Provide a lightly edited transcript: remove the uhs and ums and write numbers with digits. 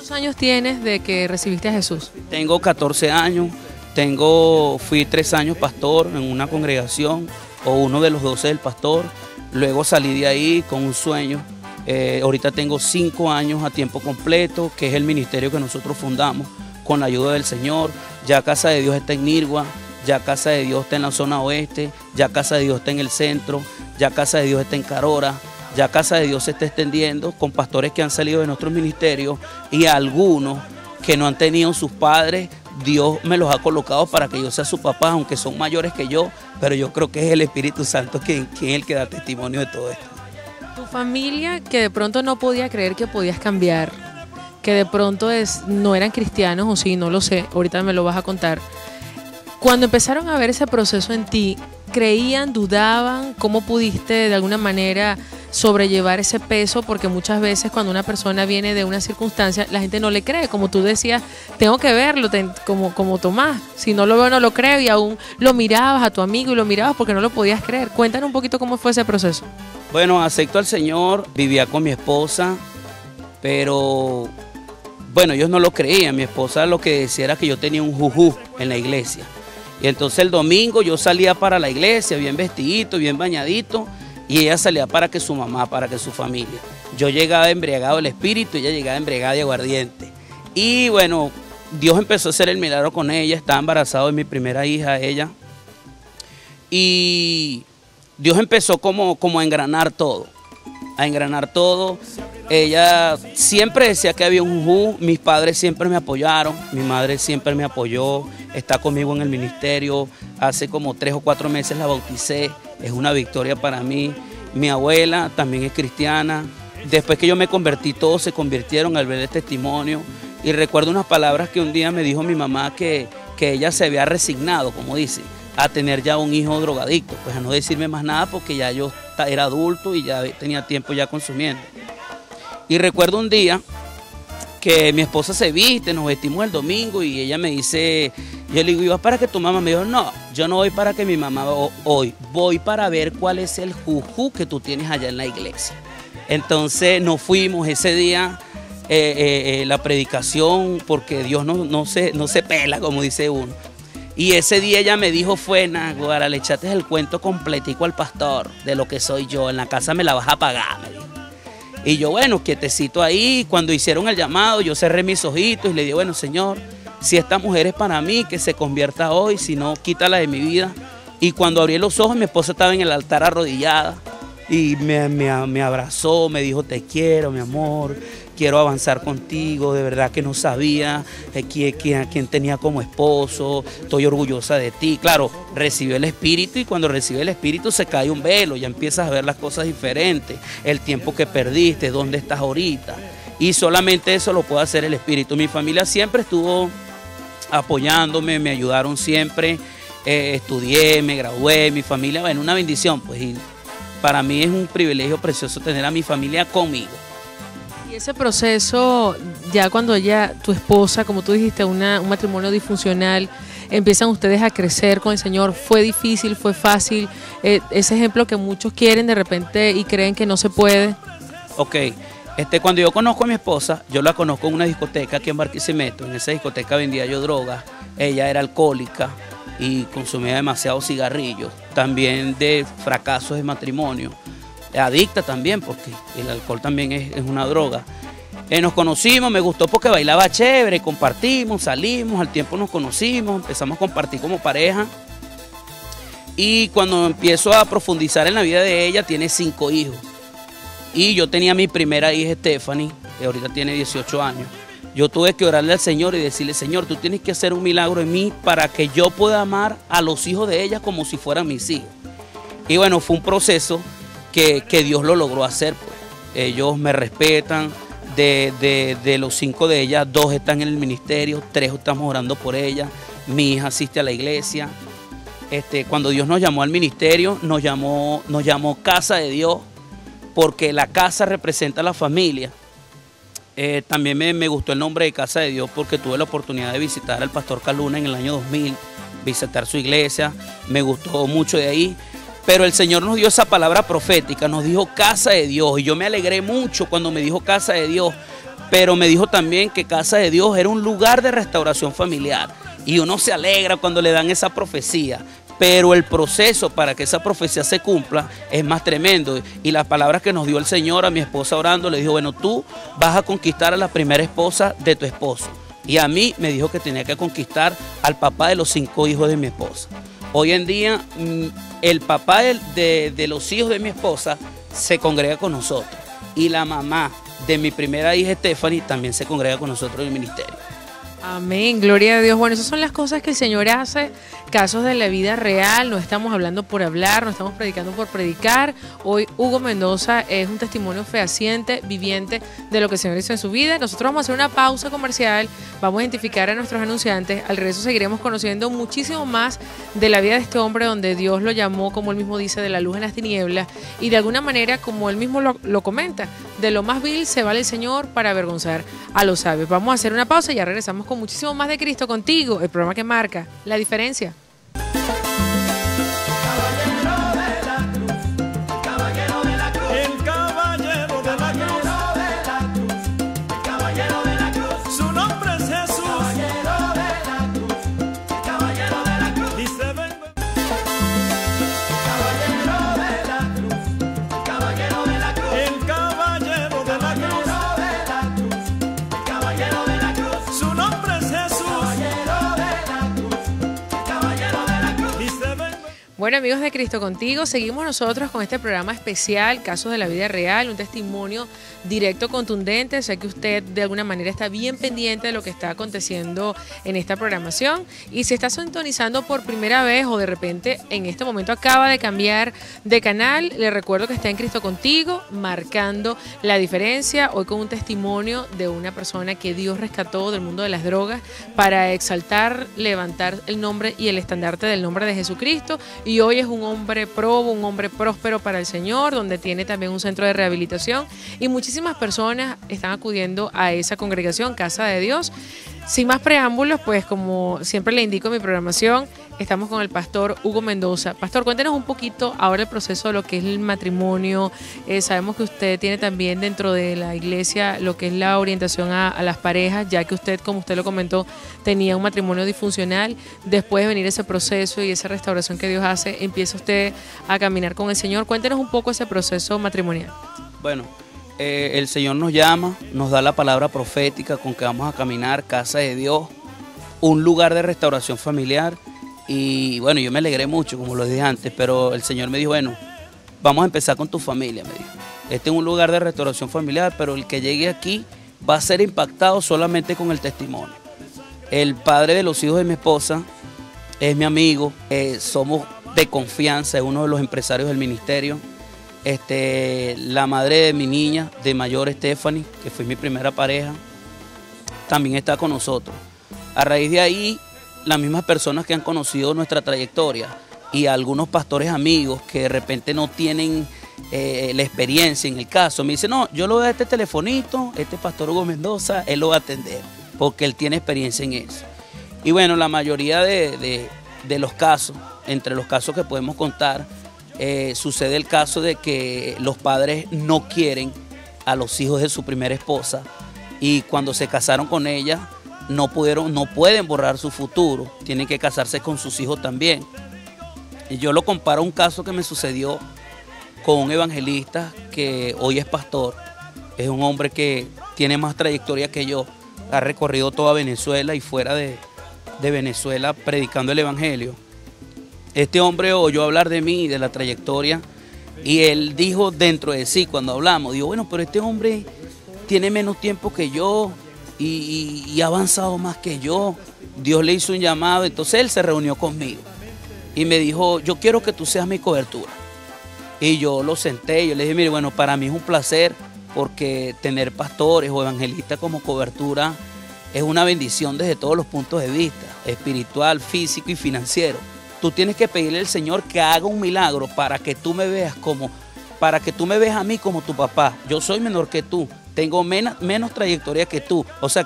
¿Cuántos años tienes de que recibiste a Jesús? Tengo 14 años, fui 3 años pastor en una congregación, o uno de los 12 del pastor. Luego salí de ahí con un sueño. Ahorita tengo 5 años a tiempo completo, que es el ministerio que nosotros fundamos con la ayuda del Señor. Ya Casa de Dios está en Nirgua, ya Casa de Dios está en la zona oeste, ya Casa de Dios está en el centro, ya Casa de Dios está en Carora, ya Casa de Dios se está extendiendo con pastores que han salido de nuestros ministerios y algunos que no han tenido sus padres. Dios me los ha colocado para que yo sea su papá, aunque son mayores que yo, pero yo creo que es el Espíritu Santo quien es el que da testimonio de todo esto. Tu familia, que de pronto no podía creer que podías cambiar, que de pronto no eran cristianos, o sí, no lo sé, ahorita me lo vas a contar. Cuando empezaron a ver ese proceso en ti, ¿creían, dudaban? ¿Cómo pudiste de alguna manera sobrellevar ese peso? Porque muchas veces cuando una persona viene de una circunstancia, la gente no le cree. Como tú decías, tengo que verlo, como Tomás. Si no lo veo, no lo creo, y aún lo mirabas a tu amigo y lo mirabas porque no lo podías creer. Cuéntanos un poquito cómo fue ese proceso. Bueno, acepto al Señor, vivía con mi esposa, pero bueno, ellos no lo creían. Mi esposa lo que decía era que yo tenía un juju en la iglesia. Y entonces el domingo yo salía para la iglesia, bien vestidito, bien bañadito, y ella salía para que su mamá, para que su familia. Yo llegaba embriagado del espíritu, ella llegaba embriagada de aguardiente. Y bueno, Dios empezó a hacer el milagro con ella, estaba embarazado de mi primera hija, ella. Y Dios empezó como a engranar todo, Ella siempre decía que había un juju, mis padres siempre me apoyaron, mi madre siempre me apoyó, está conmigo en el ministerio, hace como 3 o 4 meses la bauticé, es una victoria para mí. Mi abuela también es cristiana, después que yo me convertí todos se convirtieron al ver el testimonio, y recuerdo unas palabras que un día me dijo mi mamá que ella se había resignado, como dice, a tener ya un hijo drogadicto, pues a no decirme más nada porque ya yo era adulto y ya tenía tiempo ya consumiendo. Y recuerdo un día que mi esposa se viste, nos vestimos el domingo y ella me dice, yo le digo, ¿y vas para que tu mamá? Me dijo, no, yo no voy para que mi mamá hoy, voy para ver cuál es el juju que tú tienes allá en la iglesia. Entonces nos fuimos ese día, la predicación, porque Dios no se pela, como dice uno. Y ese día ella me dijo, Naguará, le echaste el cuento completico al pastor de lo que soy yo, en la casa me la vas a pagar, me dijo. Y yo, bueno, quietecito ahí, cuando hicieron el llamado, yo cerré mis ojitos y le dije, bueno, Señor, si esta mujer es para mí, que se convierta hoy, si no, quítala de mi vida. Y cuando abrí los ojos, mi esposa estaba en el altar arrodillada y me abrazó, me dijo, te quiero, mi amor, quiero avanzar contigo, de verdad que no sabía a quién tenía como esposo, estoy orgullosa de ti. Claro, recibió el Espíritu y cuando recibe el Espíritu se cae un velo, ya empiezas a ver las cosas diferentes, el tiempo que perdiste, dónde estás ahorita. Y solamente eso lo puede hacer el Espíritu. Mi familia siempre estuvo apoyándome, me ayudaron siempre, estudié, me gradué, mi familia, bueno, una bendición, pues, y para mí es un privilegio precioso tener a mi familia conmigo. Y ese proceso, ya cuando tu esposa, como tú dijiste, un matrimonio disfuncional, empiezan ustedes a crecer con el Señor, ¿fue difícil, fue fácil? Ese ejemplo que muchos quieren de repente y creen que no se puede. Ok, cuando yo conozco a mi esposa, yo la conozco en una discoteca aquí en Barquisimeto. En esa discoteca vendía yo drogas, ella era alcohólica y consumía demasiados cigarrillos, también de fracasos de matrimonio. Adicta también, porque el alcohol también es una droga. Nos conocimos, me gustó porque bailaba chévere, compartimos, salimos, al tiempo nos conocimos, empezamos a compartir como pareja. Y cuando empiezo a profundizar en la vida de ella, tiene 5 hijos. Y yo tenía mi primera hija, Stephanie, que ahorita tiene 18 años. Yo tuve que orarle al Señor y decirle, Señor, tú tienes que hacer un milagro en mí para que yo pueda amar a los hijos de ella como si fueran mis hijos. Y bueno, fue un proceso que Dios lo logró hacer, pues. Ellos me respetan, de los 5 de ellas, 2 están en el ministerio, 3 estamos orando por ella, mi hija asiste a la iglesia. Cuando Dios nos llamó al ministerio, nos llamó Casa de Dios, porque la casa representa a la familia. También me gustó el nombre de Casa de Dios porque tuve la oportunidad de visitar al pastor Caluna en el año 2000, visitar su iglesia, me gustó mucho de ahí. Pero el Señor nos dio esa palabra profética, nos dijo Casa de Dios, y yo me alegré mucho cuando me dijo Casa de Dios, pero me dijo también que Casa de Dios era un lugar de restauración familiar. Y uno se alegra cuando le dan esa profecía, pero el proceso para que esa profecía se cumpla es más tremendo. Y las palabras que nos dio el Señor a mi esposa orando, le dijo, bueno, tú vas a conquistar a la primera esposa de tu esposo. Y a mí me dijo que tenía que conquistar al papá de los 5 hijos de mi esposa. Hoy en día, el papá de los hijos de mi esposa se congrega con nosotros. Y la mamá de mi primera hija, Stephanie, también se congrega con nosotros en el ministerio. Amén, gloria a Dios. Bueno, esas son las cosas que el Señor hace, casos de la vida real, no estamos hablando por hablar, no estamos predicando por predicar. Hoy Hugo Mendoza es un testimonio fehaciente, viviente de lo que el Señor hizo en su vida. Nosotros vamos a hacer una pausa comercial, vamos a identificar a nuestros anunciantes, al regreso seguiremos conociendo muchísimo más de la vida de este hombre donde Dios lo llamó, como él mismo dice, de la luz en las tinieblas y de alguna manera, como él mismo lo comenta, de lo más vil se vale el Señor para avergonzar a los sabios. Vamos a hacer una pausa y ya regresamos con muchísimo más de Cristo contigo, el programa que marca la diferencia. Bueno, amigos de Cristo Contigo, seguimos nosotros con este programa especial, Casos de la Vida Real, un testimonio directo, contundente. Sé que usted de alguna manera está bien pendiente de lo que está aconteciendo en esta programación. Y si está sintonizando por primera vez o de repente en este momento acaba de cambiar de canal, le recuerdo que está en Cristo Contigo, marcando la diferencia. Hoy con un testimonio de una persona que Dios rescató del mundo de las drogas para exaltar, levantar el nombre y el estandarte del nombre de Jesucristo. Y hoy es un hombre probo, un hombre próspero para el Señor, donde tiene también un centro de rehabilitación y muchísimas personas están acudiendo a esa congregación, Casa de Dios. Sin más preámbulos, pues como siempre le indico en mi programación, estamos con el pastor Hugo Mendoza. Pastor, cuéntenos un poquito ahora el proceso de lo que es el matrimonio. Sabemos que usted tiene también dentro de la iglesia lo que es la orientación a las parejas, ya que usted, como usted lo comentó, tenía un matrimonio disfuncional. Después de venir ese proceso y esa restauración que Dios hace, empieza usted a caminar con el Señor. Cuéntenos un poco ese proceso matrimonial. Bueno, el Señor nos llama, nos da la palabra profética con que vamos a caminar, Casa de Dios, un lugar de restauración familiar. Y bueno, yo me alegré mucho, como lo dije antes, pero el Señor me dijo, bueno, vamos a empezar con tu familia, me dijo. Este es un lugar de restauración familiar, pero el que llegue aquí va a ser impactado solamente con el testimonio. El padre de los hijos de mi esposa es mi amigo, somos de confianza, es uno de los empresarios del ministerio. La madre de mi niña, de mayor, Stephanie, que fue mi primera pareja, también está con nosotros. A raíz de ahí, las mismas personas que han conocido nuestra trayectoria y algunos pastores amigos que de repente no tienen la experiencia en el caso, me dicen, no, yo lo doy a este telefonito, este pastor Hugo Mendoza, él lo va a atender, porque él tiene experiencia en eso. Y bueno, la mayoría de los casos, entre los casos que podemos contar, sucede el caso de que los padres no quieren a los hijos de su primera esposa y cuando se casaron con ella no pueden borrar su futuro, tienen que casarse con sus hijos también. Y yo lo comparo a un caso que me sucedió con un evangelista que hoy es pastor, es un hombre que tiene más trayectoria que yo, ha recorrido toda Venezuela y fuera de Venezuela predicando el evangelio. Este hombre oyó hablar de mí, de la trayectoria, y él dijo dentro de sí, cuando hablamos, dijo, bueno, pero este hombre tiene menos tiempo que yo y ha avanzado más que yo. Dios le hizo un llamado, entonces él se reunió conmigo y me dijo, yo quiero que tú seas mi cobertura. Y yo lo senté, yo le dije, mire, bueno, para mí es un placer porque tener pastores o evangelistas como cobertura es una bendición desde todos los puntos de vista, espiritual, físico y financiero. Tú tienes que pedirle al Señor que haga un milagro para que tú me veas a mí como tu papá. Yo soy menor que tú, tengo menos trayectoria que tú, o sea que